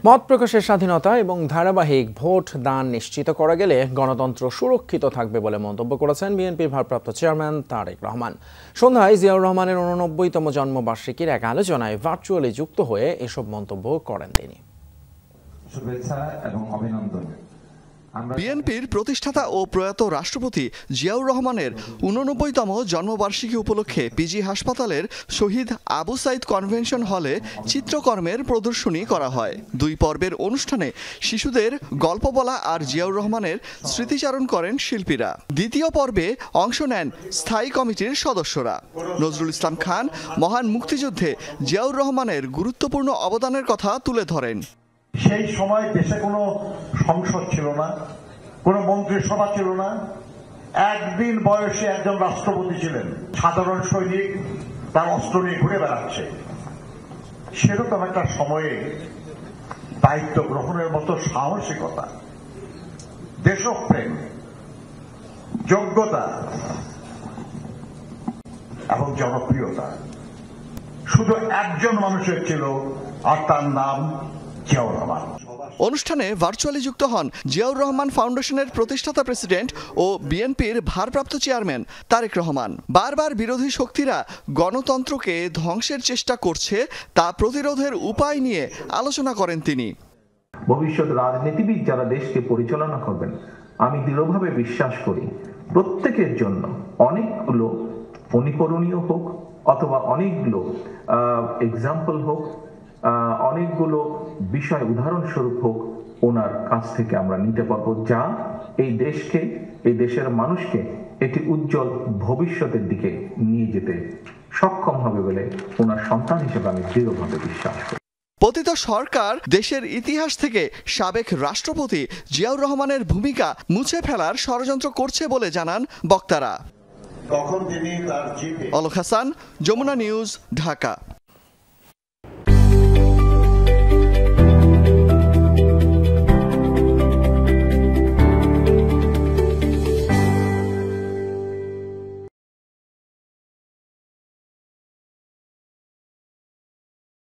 মত প্রকাশের স্বাধীনতা এবং ধারাবাহিক ভোট দান নিশ্চিত করা গেলে গণতন্ত্র সুরক্ষিত থাকবে বলে মন্তব্য করেছেন বিএনপির ভারপ্রাপ্ত চেয়ারম্যান তারেক রহমান। সন্ধ্যায় জিয়াউর রহমানের 89তম জন্মবার্ষিকীর এক আলোচনায় ভার্চুয়ালি যুক্ত হয়ে এসব মন্তব্য করেন তিনি। শুভেচ্ছা এবং অভিনন্দন। বিএনপির প্রতিষ্ঠাতা ও প্রয়াত রাষ্ট্রপতি জিয়াউর রহমানের 89তম জন্মবার্ষিকী উপলক্ষে পিজি হাসপাতালের শহীদ আবু সাইদ কনভেনশন হলে চিত্রকর্মের প্রদর্শনী করা হয়। 2 পর্বের অনুষ্ঠানে শিশুদের গল্প বলা আর জিয়াউর রহমানের স্মৃতিচারণ করেন শিল্পীরা। দ্বিতীয় পর্বে অংশ নেন স্থায়ী কমিটির সদস্যরা। নজরুল ইসলাম খান মহান মুক্তিযুদ্ধে জিয়াউর রহমানের গুরুত্বপূর্ণ অবদানের কথা তুলে ধরেন। সেই সময় দেশে কোনো সংসদ ছিল না, কোনো মন্ত্রিসভা ছিল না। একদিন বয়সে একজন রাষ্ট্রপতি ছিলেন, সাধারণ সৈনিক তার অস্ত্র নিয়ে ঘুরে বেড়াচ্ছে। সেরকম একটা সময়ে দায়িত্ব গ্রহণের মতো সাহসিকতা, দেশপ্রেম, যোগ্যতা এবং জনপ্রিয়তা শুধু একজন মানুষের ছিল, আর তার নাম জিয়াউর রহমান। অনুষ্ঠানে ভার্চুয়ালি যুক্ত হন জিয়াউর রহমান ফাউন্ডেশনের প্রতিষ্ঠাতা প্রেসিডেন্ট ও বিএনপির ভারপ্রাপ্ত চেয়ারম্যান তারেক রহমান। বারবার বিরোধী শক্তিরা গণতন্ত্রকে ধ্বংসের চেষ্টা করছে তা প্রতিরোধের উপায় নিয়ে আলোচনা করেন তিনি। ভবিষ্যৎ রাজনীতিবিদ যারা দেশকে পরিচালনা করবেন, আমি দৃঢ়ভাবে বিশ্বাস করি প্রত্যেকের জন্য অনেকগুলো অনুকরণীয় হোক অথবা অনেকগুলো এক্সাম্পল হোক, অনেকগুলো বিষয় উদাহরণস্বরূপ হোক, ওনার কাছ থেকে আমরা নিতে পারবো, যা এই দেশকে, এই দেশের মানুষকে একটি উজ্জ্বল ভবিষ্যতের দিকে নিয়ে যেতে সক্ষম হবে বলে ওনার সন্তান হিসেবে আমি দৃঢ়ভাবে বিশ্বাস করি। পতিত সরকার দেশের ইতিহাস থেকে সাবেক রাষ্ট্রপতি জিয়াউর রহমানের ভূমিকা মুছে ফেলার ষড়যন্ত্র করছে বলে জানান বক্তারা। তখন তিনি তার অলক হাসান, যমুনা নিউজ, ঢাকা।